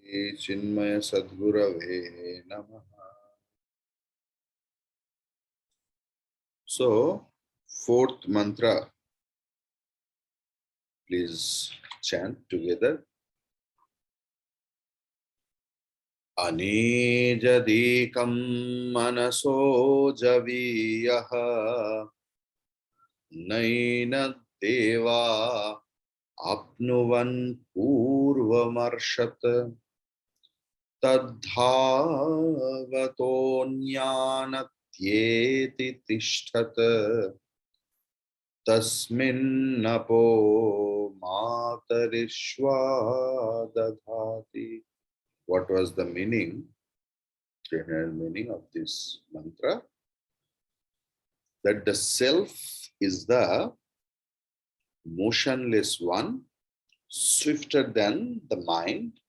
Chinmaya Sadgurave Namaha. So, fourth mantra, please chant together. Anejadekam manaso javiyaha naina deva apnuvan purvamarshat tadhavatonyanathyeti tishtat tasminnapo matarishva dadhati. What was the meaning, general meaning of this mantra? That the self is the motionless one, swifter than the mind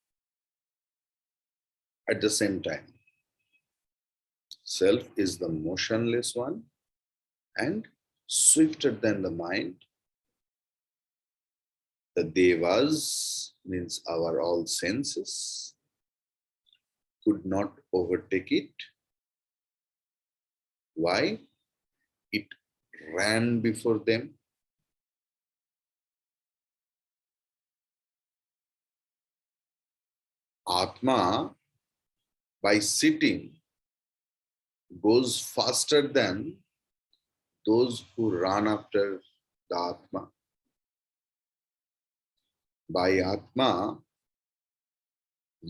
at the same time. Self is the motionless one and swifter than the mind. The devas, means our all senses, could not overtake it. Why? It ran before them. Atma, by sitting, goes faster than those who run after the Atma. By Atma,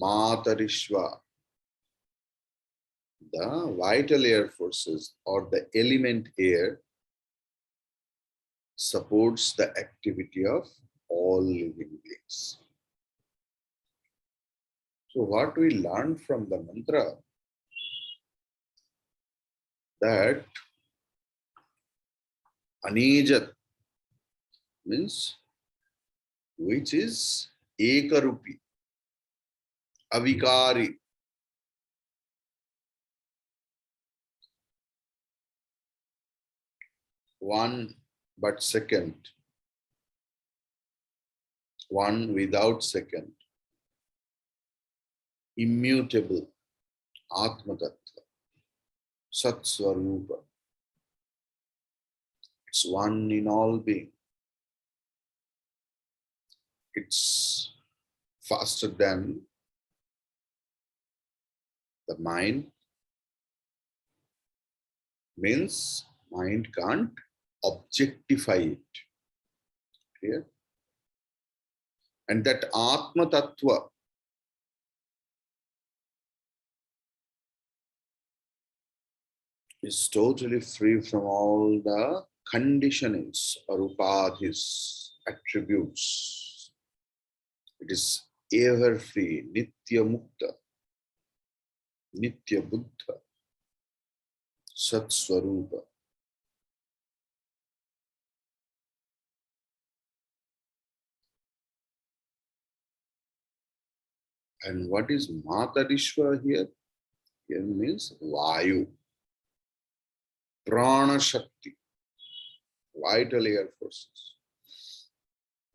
Matarishva, the vital air forces or the element air, supports the activity of all living beings. So what we learned from the mantra, that Anejat means which is Ekarupi, Avikari. One but second, one without second, immutable, Atmatattva, Satsvarupa. It's one in all being. It's faster than the mind, means mind can't objectify it. Clear? And that Atma Tattva is totally free from all the conditionings or upadhis, attributes. It is ever free, Nitya Mukta, Nitya Buddha, Sat Swarupa. And what is Matarishva here? Here means Vayu, Prana Shakti, vital air forces,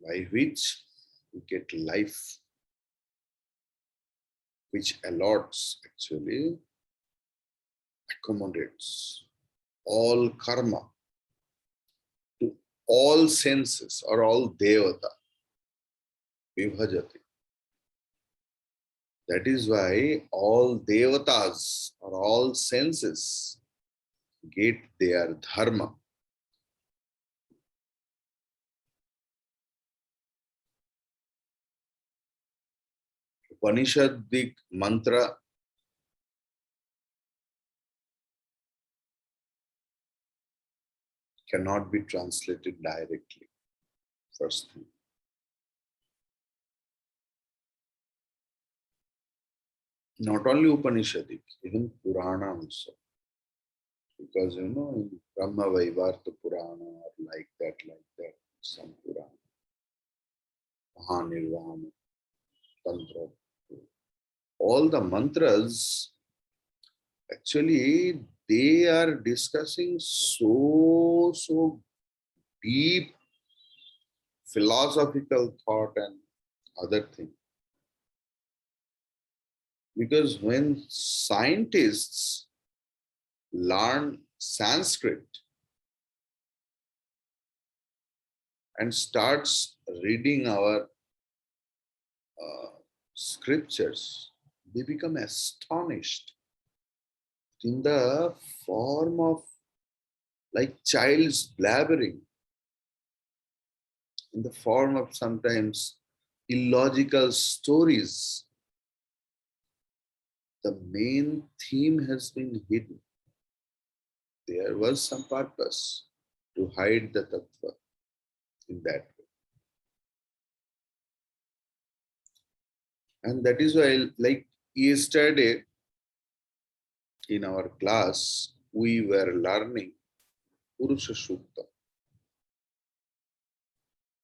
by which we get life, which allots, actually accommodates all karma to all senses or all devata, vibhajati. That is why all devatas or all senses get their dharma. Upanishadic mantra cannot be translated directly, first thing. Not only Upanishadic, even Purana also. Because in Brahma Vaivarta Purana, or like that, some Purana, Mahanirvana, Tantra, all the mantras, actually, they are discussing so deep philosophical thought and other things. Because when scientists learn Sanskrit and starts reading our scriptures, they become astonished in the form of like child's blabbering, in the form of sometimes illogical stories. The main theme has been hidden. There was some purpose to hide the tattva in that way. And that is why, like yesterday in our class, we were learning Purusha Sukta.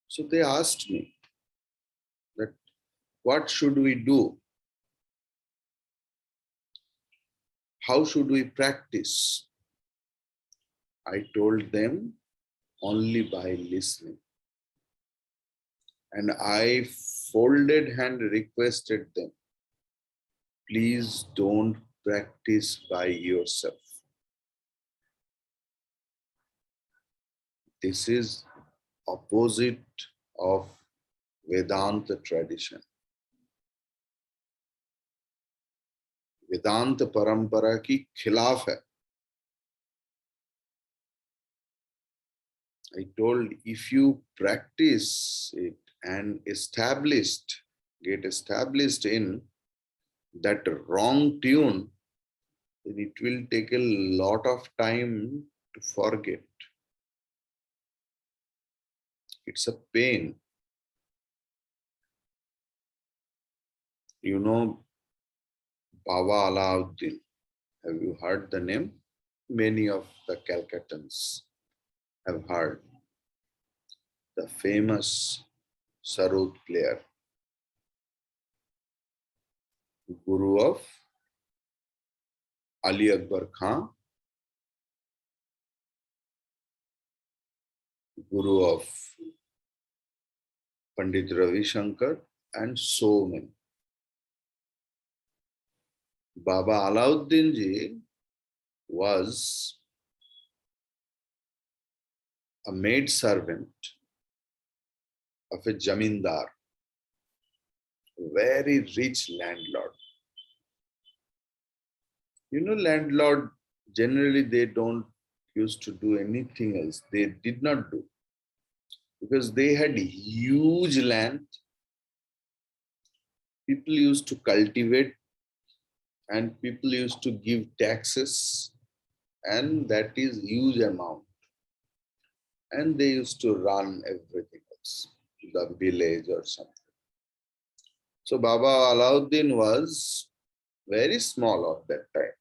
So they asked me that what should we do? How should we practice? I told them only by listening. And I folded hand requested them, please don't practice by yourself. This is opposite of Vedanta tradition. Vedanta parampara ki khilaf hai. I told if you practice it and get established in that wrong tune, then it will take a lot of time to forget. It's a pain. You know Baba Alauddin. Have you heard the name? Many of the Calcuttans have heard. The famous sarod player, Guru of Ali Akbar Khan, Guru of Pandit Ravi Shankar, and so many. Baba Alauddin ji was a maid servant of a jamindar, very rich landlord. You know, landlord, generally they don't used to do anything else. They did not do. Because they had huge land. People used to cultivate and people used to give taxes, and that is huge amount. And they used to run everything else, the village or something. So Baba Alauddin was very small at that time.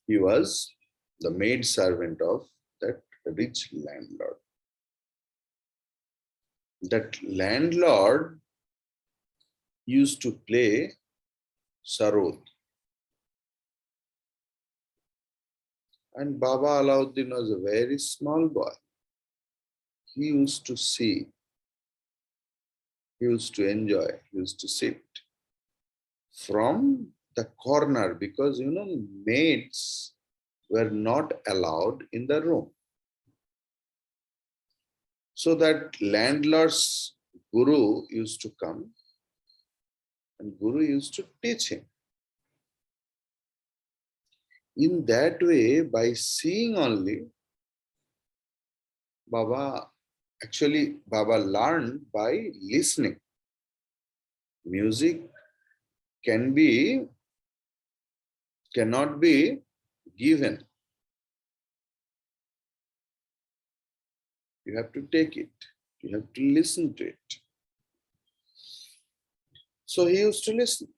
He was the maid servant of that rich landlord. That landlord used to play sarod. And Baba Alauddin was a very small boy. He used to see, he used to enjoy, he used to sit from the corner because, you know, maids were not allowed in the room. So that landlord's guru used to come and guru used to teach him. In that way, by seeing only, Baba learned by listening. Music cannot be given. You have to take it. You have to listen to it. So he used to listen.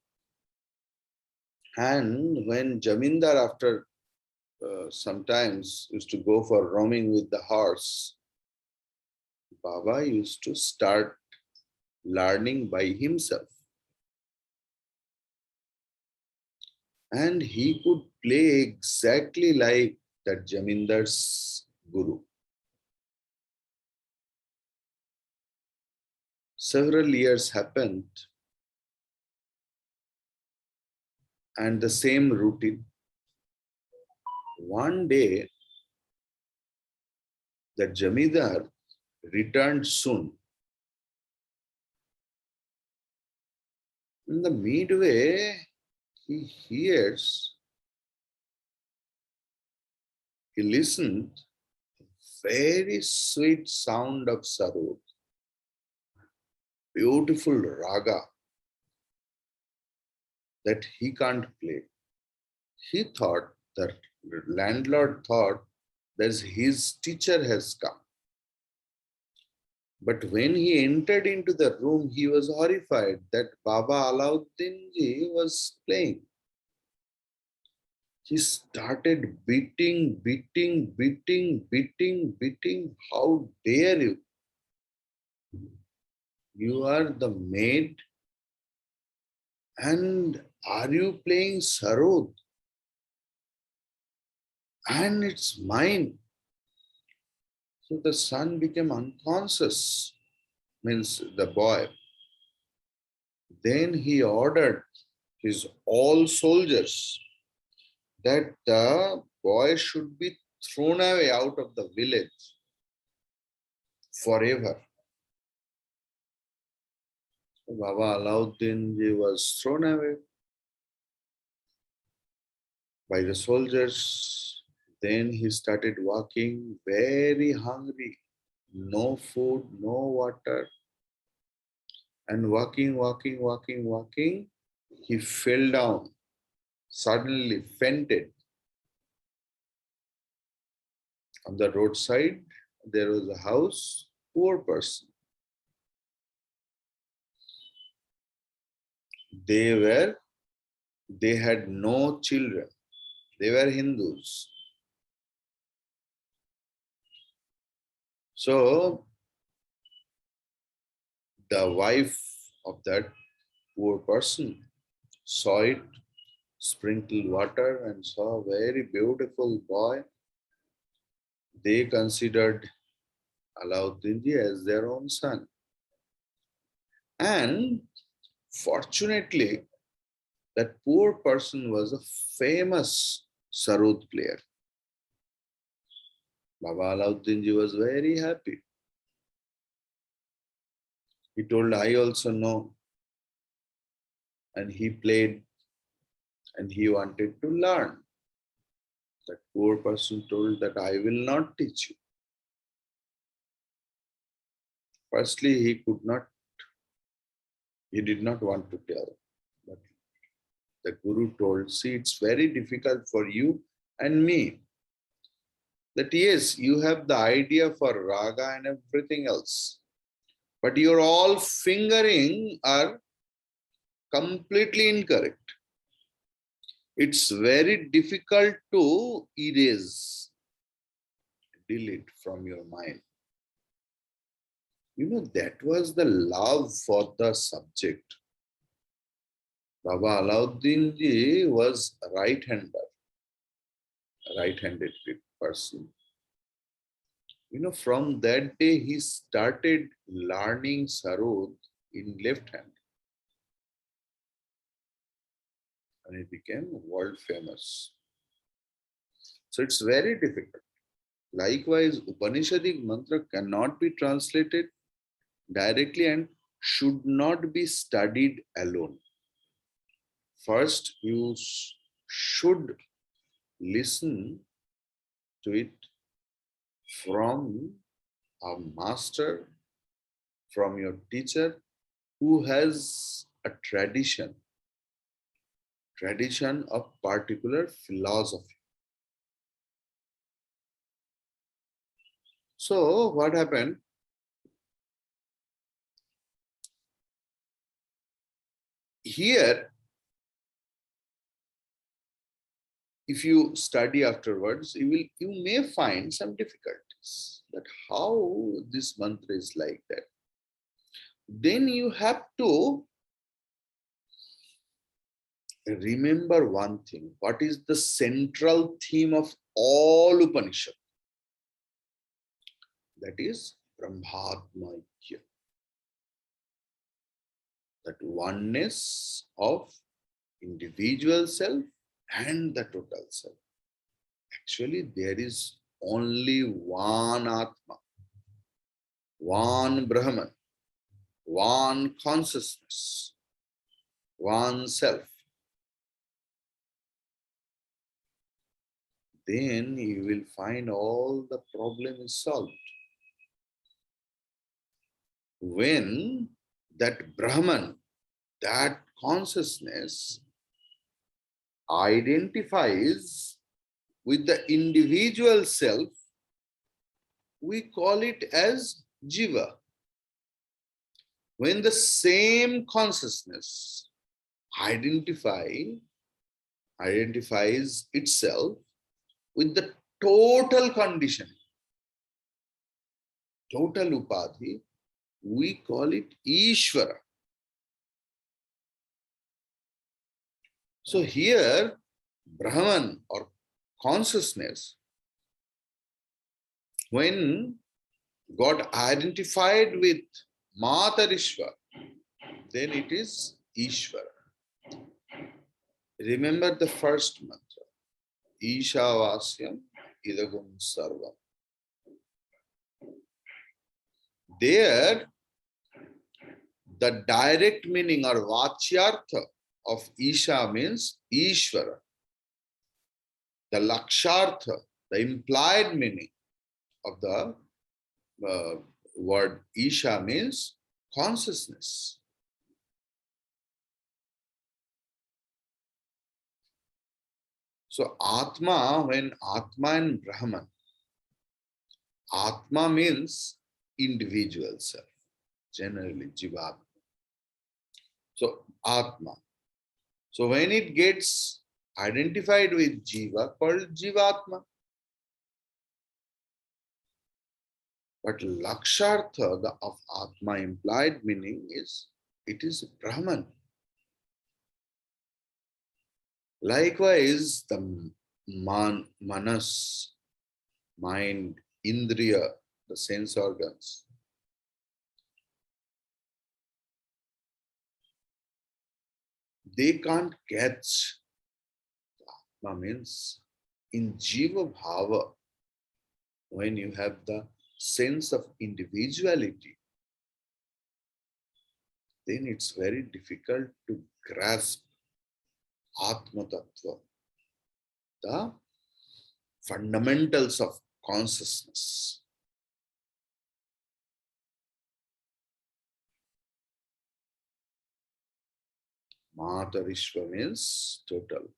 And when Jamindar after sometimes used to go for roaming with the horse, Baba used to start learning by himself. And he could play exactly like that Jamindar's guru. Several years happened. and the same routine. One day, the Jamidar returned soon. In the midway, he listened, very sweet sound of sarod, beautiful raga that he can't play. He thought, the landlord thought, that his teacher has come. But when he entered into the room, he was horrified that Baba Alauddin ji was playing. He started beating. How dare you? You are the maid and are you playing sarod? And it's mine. So the son became unconscious, means the boy. Then he ordered his all soldiers that the boy should be thrown away out of the village forever. So Baba Alauddin ji was thrown away by the soldiers. Then he started walking, very hungry, no food, no water. And walking, he fell down, suddenly fainted. On the roadside, there was a house, poor person. They had no children. They were Hindus. So the wife of that poor person saw it, sprinkled water, and saw a very beautiful boy. They considered Alauddin ji as their own son. And fortunately, that poor person was a famous sarod player. Baba Alauddin ji was very happy. He told, I also know. And he played and he wanted to learn. That poor person told that I will not teach you. Firstly, he did not want to tell. But the Guru told, see, it's very difficult for you and me. That yes, you have the idea for raga and everything else. But your all fingering are completely incorrect. It's very difficult to delete from your mind. You know, that was the love for the subject. Baba Alauddin ji was right-handed person. You know, from that day, he started learning sarod in left hand. And he became world famous. So it's very difficult. Likewise, Upanishadic mantra cannot be translated directly and should not be studied alone. First, you should listen to it from a master, from your teacher who has a tradition of particular philosophy. So what happened? Here, if you study afterwards, you may find some difficulties. That how this mantra is like that. Then you have to remember one thing. What is the central theme of all Upanishad? That is Brahmatmaikya. That oneness of individual self and the total self. Actually, there is only one Atma, one Brahman, one consciousness, one self. Then you will find all the problem is solved. When that Brahman, that consciousness identifies with the individual self, we call it as Jiva. When the same consciousness identifies itself with the total conditioning, total upadhi, we call it Ishvara. So here, Brahman or consciousness, when got identified with Matarishva, then it is Ishvara. Remember the first mantra, Ishavasyam idagum sarvam. There, the direct meaning or vachyartha of Isha means Ishvara. The lakshartha, the implied meaning of the word Isha means consciousness. So Atma, when Atma and Brahman, Atma means individual self, generally Jivatma. So Atma. So when it gets identified with Jiva, called Jivatma. But Lakshartha of Atma implied meaning is, it is Brahman. Likewise, the manas, mind, indriya, the sense organs, they can't catch. Atma means in Jiva Bhava, when you have the sense of individuality, then it's very difficult to grasp Atma Tattva, the fundamentals of consciousness. Matarishva means total.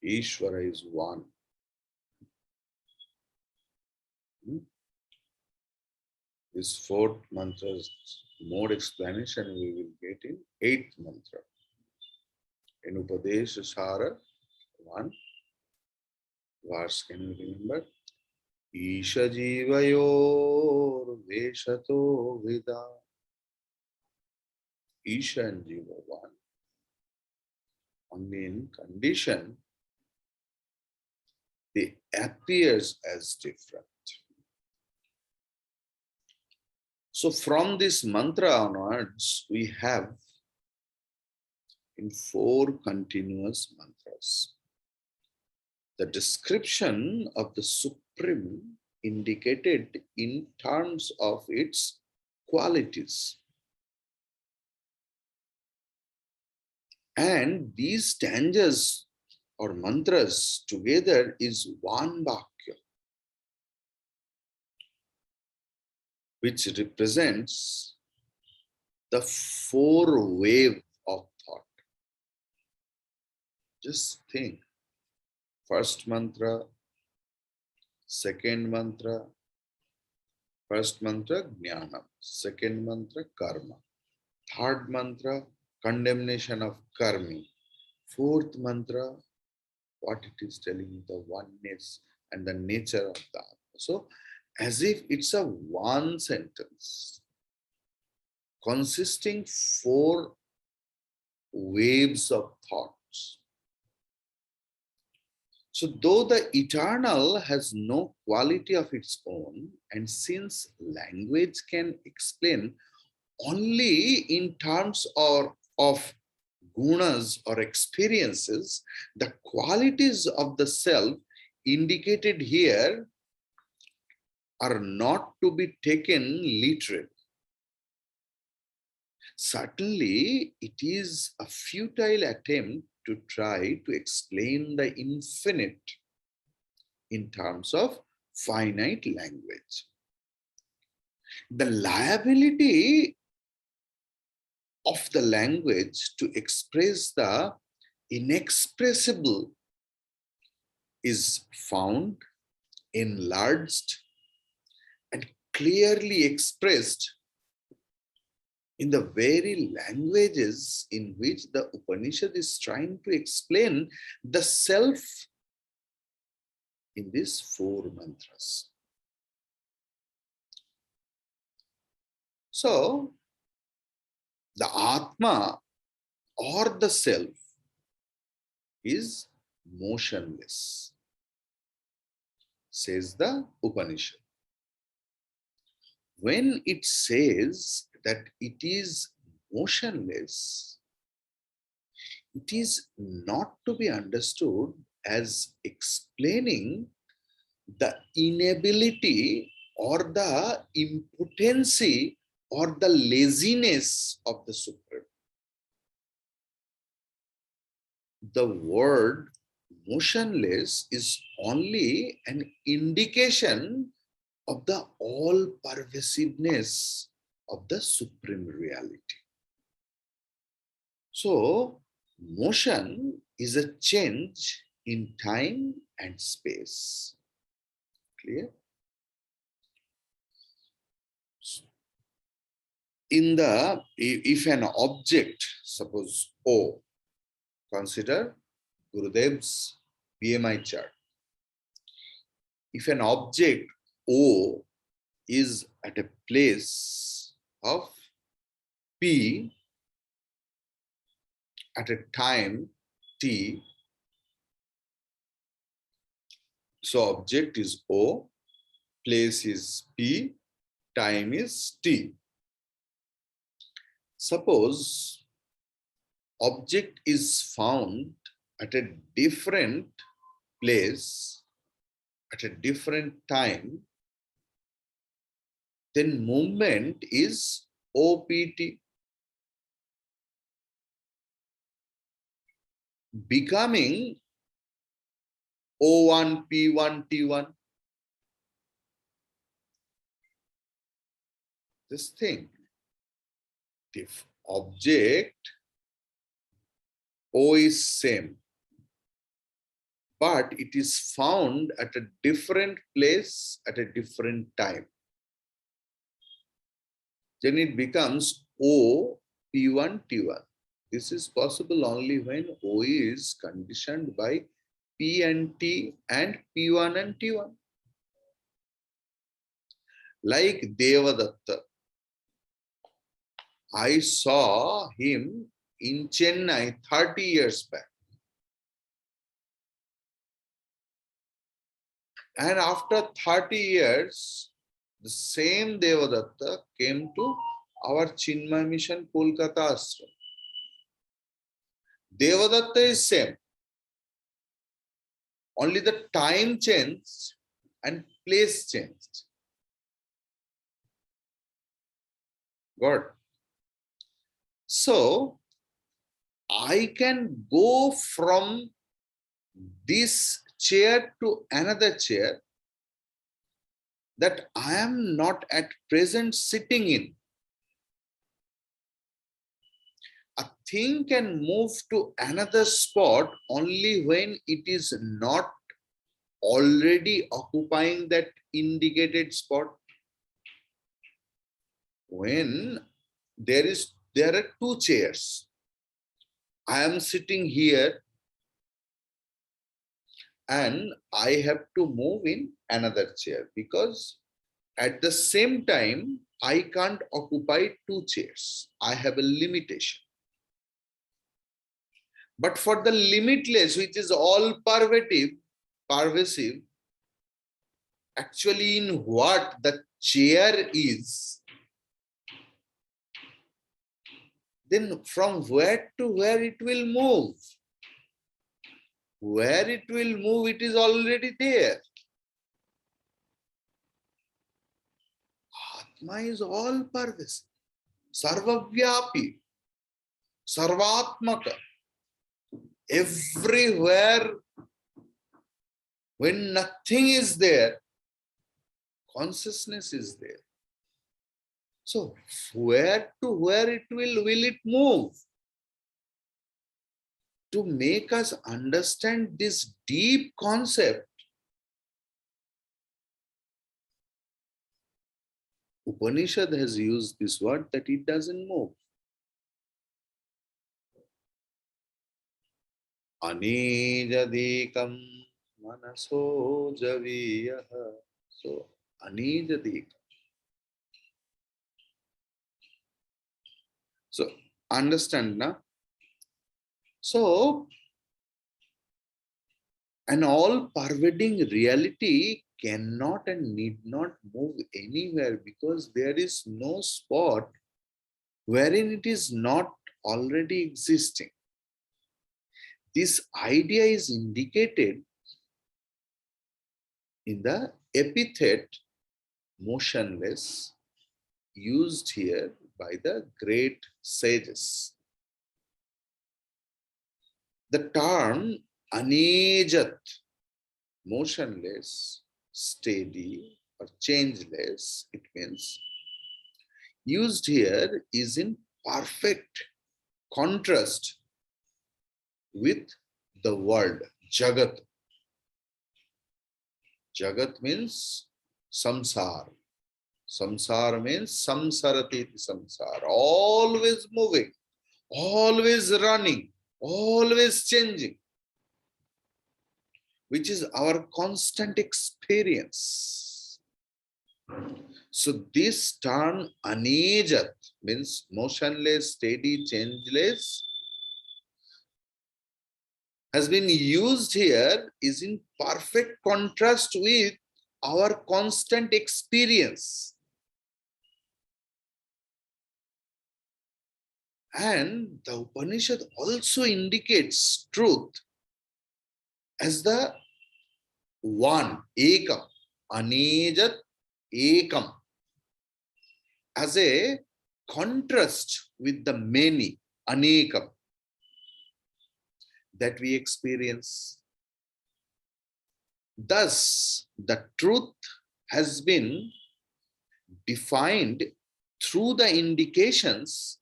Ishvara is one. This fourth mantra's more explanation we will get in eighth mantra. In Upadesha Sara 1 verse, can you remember? Isha Jivayor Veshato Vida. Isha and Jiva one. Only in condition they appears as different. So from this mantra onwards, we have in 4 continuous mantras the description of the Supreme indicated in terms of its qualities. And these stanzas or mantras together is one Bhakya, which represents the 4 waves of thought. Just think. First mantra, second mantra, first mantra Jnanam, second mantra Karma, third mantra condemnation of karmi, fourth mantra what it is telling, the oneness and the nature of the Atma. So as if it's a one sentence consisting 4 waves of thoughts. So though the eternal has no quality of its own, and since language can explain only in terms of gunas or experiences, the qualities of the self indicated here are not to be taken literally. Certainly, it is a futile attempt to try to explain the infinite in terms of finite language. The liability of the language to express the inexpressible is found, enlarged, and clearly expressed in the very languages in which the Upanishad is trying to explain the self in these 4 mantras. So, the Atma or the self is motionless, says the Upanishad. When it says that it is motionless, it is not to be understood as explaining the inability or the impotency or the laziness of the Supreme. The word motionless is only an indication of the all-pervasiveness of the Supreme Reality. So, motion is a change in time and space. Clear? If an object, suppose O, consider Gurudev's BMI chart. If an object O is at a place of P at a time T, so object is O, place is P, time is T. Suppose object is found at a different place at a different time, then movement is OPT, becoming O1, P1, T1. This thing, if object O is same, but it is found at a different place at a different time, then it becomes O, P1, T1. This is possible only when O is conditioned by P and T and P1 and T1. Like Devadatta, I saw him in Chennai 30 years back. And after 30 years, the same Devadatta came to our Chinmay Mission Kolkata Ashram. Devadatta is same. Only the time changed and place changed. Got it? So, I can go from this chair to another chair that I am not at present sitting in. A thing can move to another spot only when it is not already occupying that indicated spot. When there are 2 chairs, I am sitting here and I have to move in another chair because at the same time I can't occupy 2 chairs. I have a limitation. But for the limitless, which is all pervasive, actually in what the chair is, then from where to where it will move? Where it will move, it is already there. Atma is all pervasive, sarvavyapi, sarvatmaka. Everywhere, when nothing is there, consciousness is there. So where to where it will it move? To make us understand this deep concept, Upanishad has used this word that it doesn't move. Anijadikam manaso javiyaha. So, anijadikam. So, understand now? So, an all-pervading reality cannot and need not move anywhere because there is no spot wherein it is not already existing. This idea is indicated in the epithet motionless used here by the great sages. The term anejat, motionless, steady or changeless, it means, used here is in perfect contrast with the word jagat. Jagat means samsara. Samsara means samsarati samsara, always moving, always running, always changing, which is our constant experience. So this term anejat means motionless, steady, changeless has been used here is in perfect contrast with our constant experience. And the Upanishad also indicates truth as the one, ekam, anejat ekam, as a contrast with the many, anekam, that we experience. Thus, the truth has been defined through the indications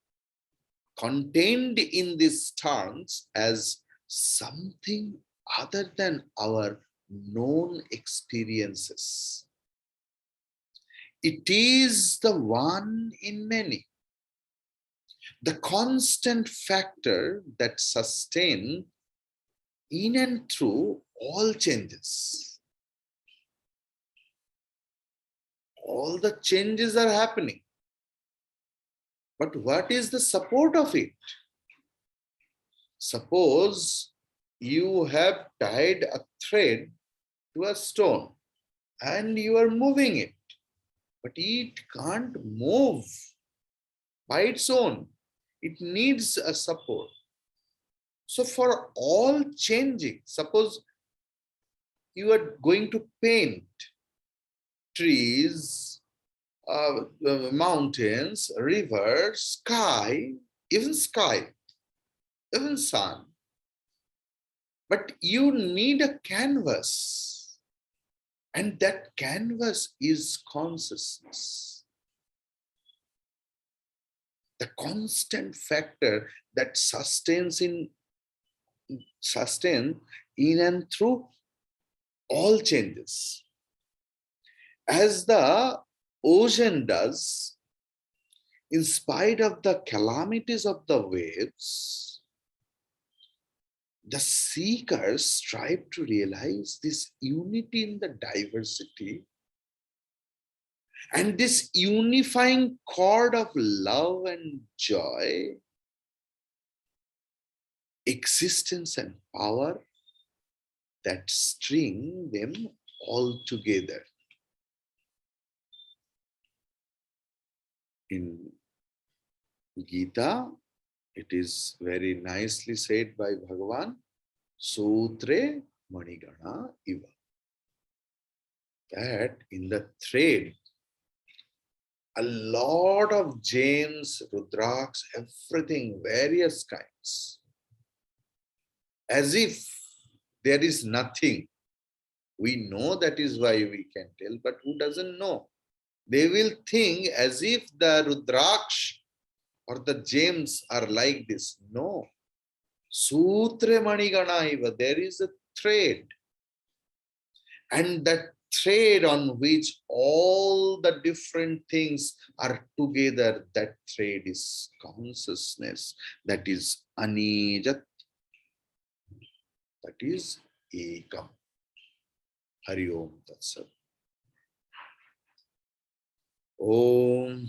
contained in these terms as something other than our known experiences. It is the one in many, the constant factor that sustains in and through all changes. All the changes are happening. But what is the support of it? Suppose you have tied a thread to a stone and you are moving it, but it can't move by its own. It needs a support. So for all changing, suppose you are going to paint trees, mountains, rivers, sky, even sun. But you need a canvas, and that canvas is consciousness. The constant factor that sustains in and through all changes. As the ocean does, in spite of the calamities of the waves, the seekers strive to realize this unity in the diversity and this unifying chord of love and joy, existence and power that string them all together. In Gita, It is very nicely said by Bhagavan, Sutre Manigana Iva. That in the thread, a lot of gems, Rudraks, everything, various kinds. As if there is nothing. We know that is why we can tell, but who doesn't know? They will think as if the Rudraksh or the gems are like this. No. Sutre Manigana Iva, there is a thread. And that thread on which all the different things are together, that thread is consciousness. That is Anijat. That is Ekam. Hari Om Tat Sat. Om